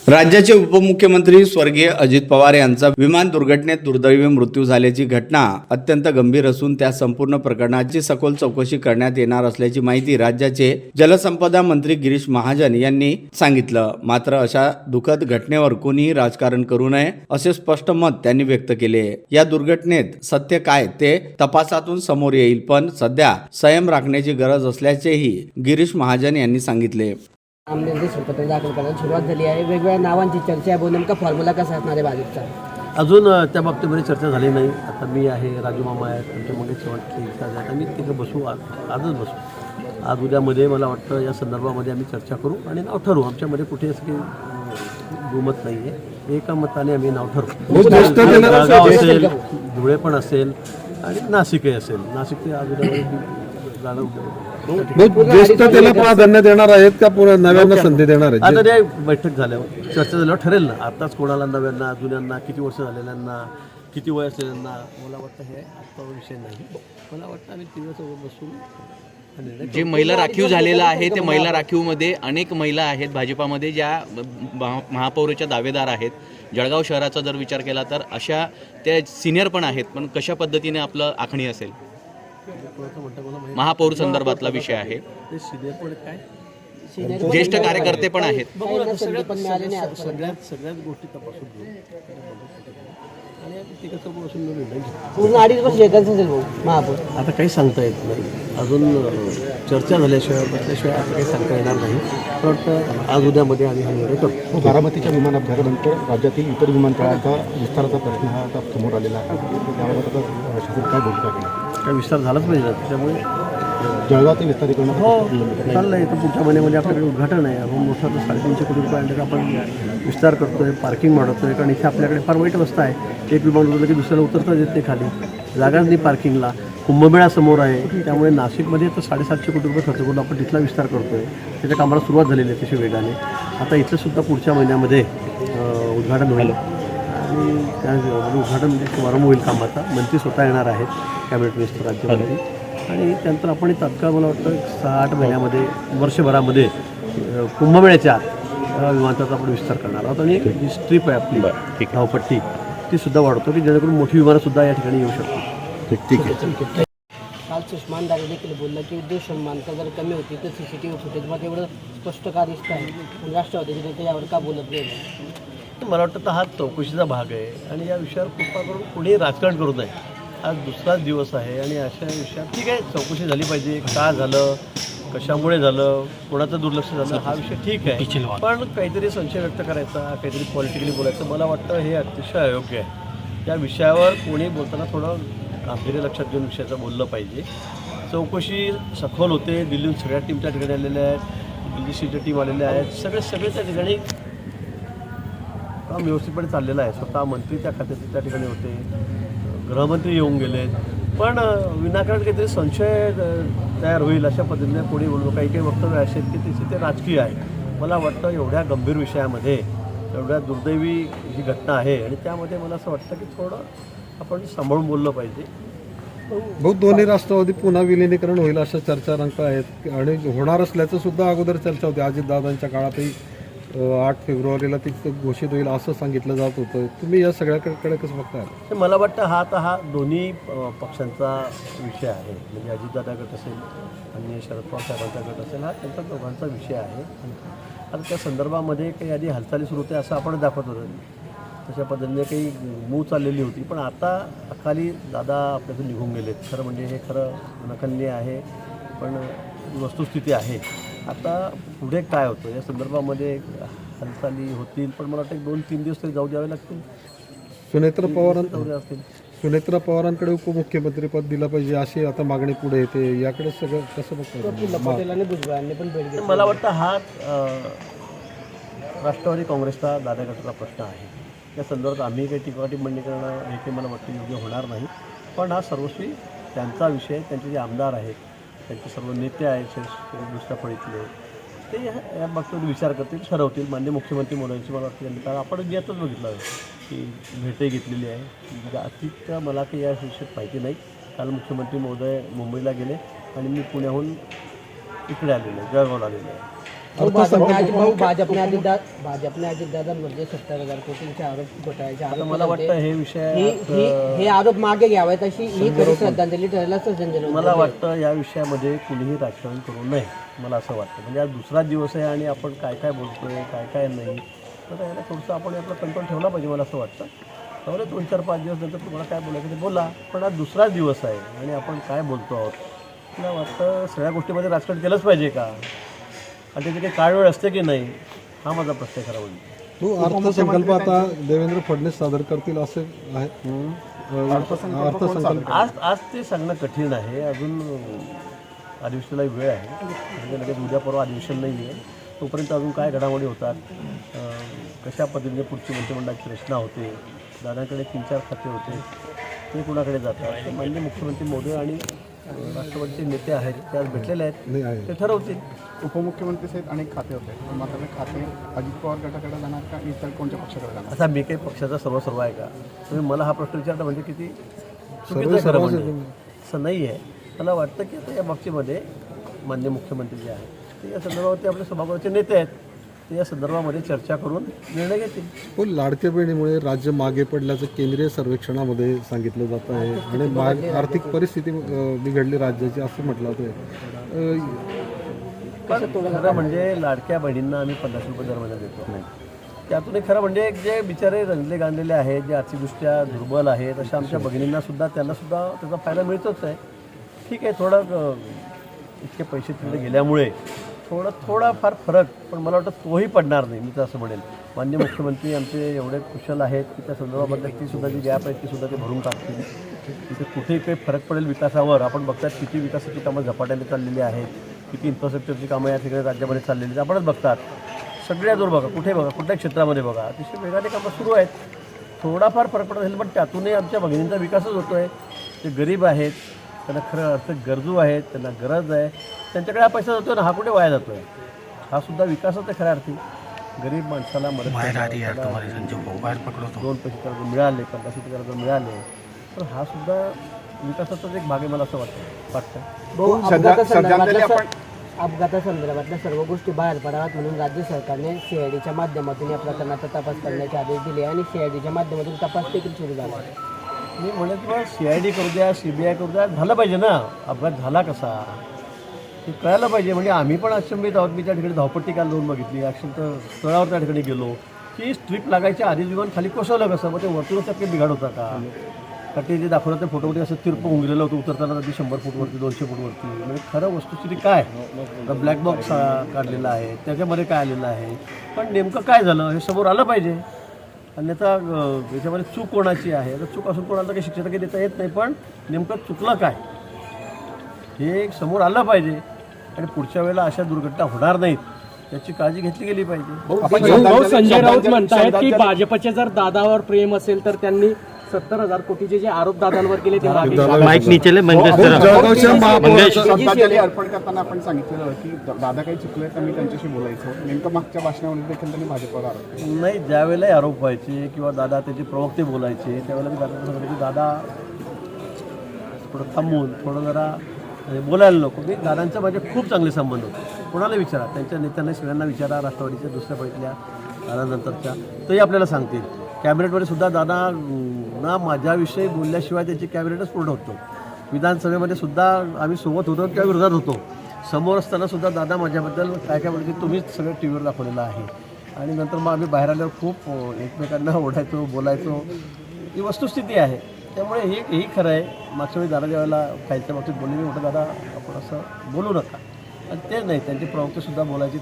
राज्याचे उपमुख्यमंत्री स्वर्गीय अजित पवार यांचा विमान दुर्घटनेत दुर्दैवी मृत्यू झाल्याची घटना अत्यंत गंभीर असून त्या संपूर्ण प्रकरणाची सखोल चौकशी करण्यात येणार असल्याची माहिती राज्याचे जलसंपदा मंत्री गिरीश महाजन यांनी सांगितलं। मात्र अशा दुःखद घटनेवर कोणीही राजकारण करू नये असे स्पष्ट मत त्यांनी व्यक्त केले। या दुर्घटनेत सत्य काय ते तपासातून समोर येईल, पण सध्या संयम राखण्याची गरज असल्याचेही गिरीश महाजन यांनी सांगितले। आमदार पत्र दाखल करायला सुरुवात झाली आहे। वेगवेगळ्या नावांची चर्चा आहे। नेमका फॉर्म्युला कसा असणार आहे भाजपचा? अजून त्या बाबतीमध्ये चर्चा झाली नाही। आता मी आहे, राजू मामा आहेत, आमच्या मग शेवटचे आम्ही तिकडे बसू, आजच बसू। आज उद्यामध्ये मला वाटतं या संदर्भामध्ये आम्ही चर्चा करू आणि नाव ठरवू। आमच्यामध्ये कुठे असं काही दुमत नाही आहे, एका मताने आम्ही नाव ठरवू। जळगाव असेल, धुळे पण असेल आणि नाशिकही असेल। नाशिक ते आज उद्यामध्ये जाणं ज्येष्ठतेला प्राधान्य देणार आहेत का पुन्हा नव्यांना संधी देणार आहेत? आता ते बैठक झाल्यावर चर्चा झाल्यावर ठरेल ना। आताच कोणाला नव्यांना, जुन्यांना, किती वर्ष झालेल्यांना, किती वय असलेल्यांना, मला वाटतं हे आजचा विषय नाही। मला वाटतं आम्ही तिघंसोबत बसून जे महिला राखीव झालेलं आहे ते महिला राखीवमध्ये अनेक महिला आहेत भाजपामध्ये ज्या महापौराच्या दावेदार आहेत। जळगाव शहराचा जर विचार केला तर अशा त्या सिनियर पण आहेत, पण कशा पद्धतीने आपलं आखणी असेल महापौर संदर्भातला विषय आहे। ते सिनियर पण काय ज्येष्ठ कार्यकर्ते पण आहेत। सगळ्याच गोष्टी तपासून घेऊ आणि तिकडचं बसून निर्णय घेऊ। पूर्ण 2.5 वर्ष एकाच असेल भाऊ महापौर। आता काही सांगता येत नाही, अजून चर्चा झाल्याशिवाय बसल्याशिवाय आता काही सांगता येणार नाही। पण आज उद्यामध्ये आम्ही हा निर्णय करतो। बारामतीच्या विमान अपघातानंतर राज्यातील इतर विमानतळांचा विस्ताराचा प्रश्न हा आता समोर आलेला आहे। त्याबाबत आता शासन काय भूमिका घेणार? काय विस्तार झालाच पाहिजे ना, त्याच्यामुळे जळगाव विस्तारीकरण हो चाललं आहे। तर पुढच्या महिन्यामध्ये आपल्याकडे उद्घाटन आहे। आपण मोठा 350 कोटी रुपये आणले आपण विस्तार करतोय, पार्किंग वाढवतोय। कारण इथे आपल्याकडे फार वाईट अवस्था आहे, एक विमान उतरलं की दुसऱ्याला उतरताच येत नाही खाली, जागाच नाही पार्किंगला। कुंभमेळा समोर आहे, त्यामुळे नाशिकमध्ये तर 750 कोटी रुपये खर्च करून आपण तिथला विस्तार करतोय। त्याच्या कामाला सुरुवात झालेली आहे तशी वेगाने। आता इथं सुद्धा पुढच्या महिन्यामध्ये उद्घाटन होईल आणि त्या उद्घाटन म्हणजे समारंभ होईल कामाचा। मंत्री स्वतः येणार आहेत, कॅबिनेट मिनिस्टर राज्यामध्ये, आणि त्यानंतर आपण तात्काळ मला वाटतं 6-8 महिन्यामध्ये, वर्षभरामध्ये कुंभमेळ्याच्या विमानतळाचा आपण विस्तार करणार आहोत। आणि जी स्ट्रीप आहे आपली धावपट्टी ती सुद्धा वाढवतो की जेणेकरून मोठी विमानंसुद्धा या ठिकाणी येऊ शकतो। ठीक आहे। काल सुषमान दादा देखील बोलला की देशमानता जर कमी होती तर CCTV फुटेजमध्ये एवढं स्पष्ट का दिसत आहे, पण राष्ट्रवादीचे नेते यावर का बोलत नाही? मला वाटतं हा चौकशीचा भाग आहे आणि या विषयावर कृपा करून कोणीही राजकारण करू नये। आज दुसराच दिवस आहे आणि अशा विषयात ठीक आहे चौकशी झाली पाहिजे, का झालं, कशामुळे झालं, कोणाचं दुर्लक्ष झालं, हा विषय ठीक आहे। पण काहीतरी संशय व्यक्त करायचा, काहीतरी पॉलिटिकली बोलायचं, मला वाटतं हे अतिशय अयोग्य आहे। या विषयावर कोणी बोलताना थोडं गांभीर्य लक्षात घेऊन विषयाचं बोललं पाहिजे। चौकशी सखोल होते, दिल्लीहून सगळ्या टीम त्या ठिकाणी आलेल्या आहेत, दिल्लीच्या टीम आलेल्या आहेत, सगळे त्या ठिकाणी काम व्यवस्थितपणे चाललेलं आहे। स्वतः मंत्री त्या खात्याचे त्या ठिकाणी होते, गृहमंत्री येऊन गेले, पण विनाकारण काहीतरी संशय तयार होईल अशा पद्धतीने कोणी बोललो। काही वक्तव्य असे आहेत की ते राजकीय आहे। मला वाटतं एवढ्या गंभीर विषयामध्ये एवढ्या दुर्दैवी ही घटना आहे आणि त्यामध्ये मला असं वाटतं की थोडं आपण सांभाळून बोललं पाहिजे। बहुत दोन्ही राष्ट्रवादी पुन्हा विलिनीकरण होईल अशा चर्चा रंगत आहेत आणि होणार असल्याचं सुद्धा अगोदर चर्चा होती। अजितदादांच्या काळातही 8 फेब्रुवारीला ती घोषित होईल असं सांगितलं जात होतं। तुम्ही या सगळ्याकडे कसं बघताय? मला वाटतं हा दोन्ही पक्षांचा विषय आहे, म्हणजे अजितदादा गट असेल आणि शरद पवार साहेबांचा गट असेल, हा त्यांचा दोघांचा विषय आहे। आता त्या संदर्भामध्ये काही आधी हालचाली सुरू होते असं आपण दाखवत होतो, तशा पद्धतीने काही मूव चाललेली होती, पण आता अकाली दादा आपल्यातून निघून गेलेत। खरं म्हणजे हे खरं नखन्य आहे, पण वस्तुस्थिती आहे। आता पुढे काय होतं या संदर्भामध्ये हालचाली होतील, पण मला वाटतं 2-3 दिवस तरी जाऊ द्यावे लागतील। सुनेत्रा पवारांकडे उपमुख्यमंत्रीपद दिलं पाहिजे अशी आता मागणी पुढे येते, याकडे सगळं कसं बघतात? पटेल आणि भुजबळांनी पण भेट घेतली। मला वाटतं हा राष्ट्रवादी काँग्रेसचा दादा गटाचा प्रश्न आहे। या संदर्भात आम्ही काही टिप्पणी करणं हे काही मला वाटतं योग्य होणार नाही, पण हा सर्वस्वी त्यांचा विषय। त्यांचे जे आमदार आहेत, त्यांचे सर्व नेते आहेत दुसऱ्या फळीतले, ते या बाबतीत विचार करतील, ठरवतील। माननीय मुख्यमंत्री महोदयांची मला वाटतं त्यांनी, कारण आपण मी आताच बघितलं आहे की भेटही घेतलेली आहे। अतिक मला काही या विषयात माहिती नाही। काल मुख्यमंत्री महोदय मुंबईला गेले आणि मी पुण्याहून इकडे आलेलो आहे, जळगावला आलेलो आहे। भाजपने अजितदादांमध्ये 70,000 कोटींचे आरोप घोटाळ्याचे आता आरोप मला होते. वाटतं हे विषय हे आरोप मागे घ्यावेत अशी ही खरी श्रद्धांजली ठरेल असं संजय राऊत मला वाटतं या विषयामध्ये कुणीही राजकारण करू नये, मला असं वाटतं. म्हणजे आज दुसरा दिवस आहे आणि आपण काय काय बोलतोय काय काय नाही, तर याला थोडंसं आपण आपला कंट्रोल ठेवला पाहिजे, मला असं वाटतं. त्यामुळे 2-4-5 दिवस नंतर तुम्हाला काय बोलायचं ते बोला, पण आज दुसरा दिवस आहे आणि आपण काय बोलतो आहोत. मला वाटतं सगळ्या गोष्टीमध्ये राजकारण केलंच पाहिजे का, आणि त्याची काही काळवेळ असते की नाही, हा माझा प्रश्न आहे खरा म्हणजे. तो अर्थसंकल्प आता देवेंद्र फडणवीस सादर करतील असे आहे. अर्थसंकल्प आज ते सांगणं कठीण आहे. अजून अधिवेशनाला वेळ आहे, म्हणजे लगेच उद्या परवा अधिवेशन नाही आहे, तोपर्यंत अजून काय घडामोडी होतात, कशा पद्धतीने पुढची मंत्रिमंडळाची रचना होते, दादांकडे 3-4 खाते होते, ते कुणाकडे जातात. माननीय मुख्यमंत्री महोदय आणि राष्ट्रवादीचे नेते आहेत ते आज भेटलेले आहेत, ते ठरवतील. उपमुख्यमंत्री सहित अनेक खाते होते, पण मात्र ते खाते अजित पवार गटाकडे जाणार का इतर कोणत्या पक्षाकडे जाणार? आता मी काही पक्षाचा सर्व आहे का? तुम्ही मला हा प्रश्न विचारता म्हणजे किती चुकीचं आहे खरं म्हणजे. असं नाही आहे. मला वाटतं की आता या बाबतीमध्ये माननीय मुख्यमंत्री जे आहेत ते या संदर्भावरती आपले सभागृहाचे नेते आहेत, ते या संदर्भामध्ये चर्चा करून निर्णय घेतील. पण लाडक्या बहिणीमुळे राज्य मागे पडल्याचं केंद्रीय सर्वेक्षणामध्ये सांगितलं जात आहे आणि आर्थिक परिस्थिती बिघडली राज्याची असं म्हटलं जातं. पण खरं म्हणजे लाडक्या बहिणींना आम्ही 50 रुपये दर महिना देतो नाही. त्यातून खरं म्हणजे जे बिचारे रंगले गांधलेले आहेत, जे आर्थिकदृष्ट्या दुर्बल आहेत, अशा आमच्या भगिनींनासुद्धा त्यांनासुद्धा त्याचा फायदा मिळतोच आहे. ठीक आहे, थोडं इतके पैसे तिकडे गेल्यामुळे थोडाफार फरक, पण मला वाटतं तोही पडणार नाही, मी तर असं म्हणेल. माननीय मुख्यमंत्री आमचे एवढे कुशल आहेत की त्या संदर्भाबद्दल तीसुद्धा जी गॅप आहे तीसुद्धा ते भरून टाकतील. तिथे कुठेही काही फरक पडेल विकासावर. आपण बघतात किती विकासाची कामं झपाट्याने चाललेली आहेत, किती इन्फ्रास्ट्रक्चरची कामं या ठिकाणी राज्यामध्ये चाललेली आहेत, आपणच बघतात. सगळ्याजवळ बघा, कुठे बघा, कुठल्याही क्षेत्रामध्ये बघा, अतिशय वेगाने कामं सुरू आहेत. थोडाफार फरक पडत असेल, पण त्यातूनही आमच्या भगिनींचा विकासच होतो आहे. ते गरीब आहेत, त्यांना खरं अर्थ गरजू आहेत, त्यांना गरज आहे, त्यांच्याकडे हा पैसा जातो ना, हा कुठे वाया जातो आहे. हा सुद्धा विकासच आहे खऱ्या अर्थी. गरीब माणसाला मदत 2 पैसे कर्ज मिळाले, 50 कर्ज मिळाले, तर हा सुद्धा विकासाचाच एक भाग आहे, मला असं वाटतं. अपघातासंदर्भातल्या सर्व गोष्टी बाहेर पडाव्यात म्हणून राज्य सरकारने सीआयडीच्या माध्यमातून या प्रकरणाचा तपास करण्याचे आदेश दिले आणि सीआयडीच्या माध्यमातून तपास देखील सुरू झाला. मी म्हणत किंवा CID करू द्या, CBI करू द्या, झालं पाहिजे ना. अपघात झाला कसा हे कळायला पाहिजे. म्हणजे आम्ही पण अचंबित आहोत. मी त्या ठिकाणी धावपट्टी काल जाऊन बघितली, ॲक्सिडेंट स्थळावर त्या ठिकाणी गेलो की स्ट्रीप लागायच्या आधीच विमान खाली कोसळलं कसं, मग ते वरतूनच काही बिघाड होता का? का ते जे दाखवलं त्या फोटोमध्ये असं तिरप होऊन गेलेलं होतं उतरताना, अगदी 100 फूटवरती 200 फूटवरती. म्हणजे खरं वस्तुस्थिती काय, ब्लॅक बॉक्स काढलेला आहे, त्याच्यामध्ये काय आलेलं आहे, पण नेमकं काय झालं हे समोर आलं पाहिजे. अन्यथा याच्यामध्ये चूक कोणाची आहे, आता चूक असून कोणाला काही शिक्षा काही देता येत नाही, पण नेमकं चुकलं काय हे समोर आलं पाहिजे आणि पुढच्या वेळेला अशा दुर्घटना होणार नाहीत याची काळजी घेतली गेली पाहिजे. संजय राऊत म्हणतायत की भाजपचे जर दादावर प्रेम असेल तर त्यांनी 70,000 कोटीचे जे आरोप दादांवर केले ते श्रद्धांजली अर्पण करताना आपण सांगितलेलं की दादा काही चुकले तर मी त्यांच्याशी बोलायचो. नेमकं मागच्या भाषणामध्ये देखील त्यांनी भाजपवर आरोप केला. नाही, ज्यावेळेला आरोप व्हायचे किंवा दादा त्याचे प्रवक्ते बोलायचे त्यावेळेला मी दादा सांगितलं की दादा थोडं थांबून थोडं जरा बोलायला नको. मी दादांचे माझे खूप चांगले संबंध होते. कोणाला विचारा, त्यांच्या नेत्यांना सगळ्यांना विचारा, राष्ट्रवादीच्या दुसऱ्या पहिल्या दादानंतरच्या, तरी आपल्याला सांगतील. कॅबिनेटमध्ये सुद्धा दादा ना माझ्याविषयी बोलल्याशिवाय त्याची कॅबिनेटच पूर्ण होतो. विधानसभेमध्ये सुद्धा आम्ही सोबत होतो किंवा विरोधात होतो. समोर असताना सुद्धा दादा माझ्याबद्दल काय काय बोलते तुम्हीच सगळं टी व्हीवर दाखवलेलं आहे. आणि नंतर मग आम्ही बाहेर आल्यावर खूप एकमेकांना ओढायचो, बोलायचो. ही वस्तुस्थिती आहे. त्यामुळे हेही खरं आहे. मागच्या वेळी दादा ज्यावेळेला खायच्या बाबतीत बोलले, मी म्हटलं दादा आपण असं बोलू नका, आणि ते नाही, त्यांचे प्रवक्तेसुद्धा बोलायचे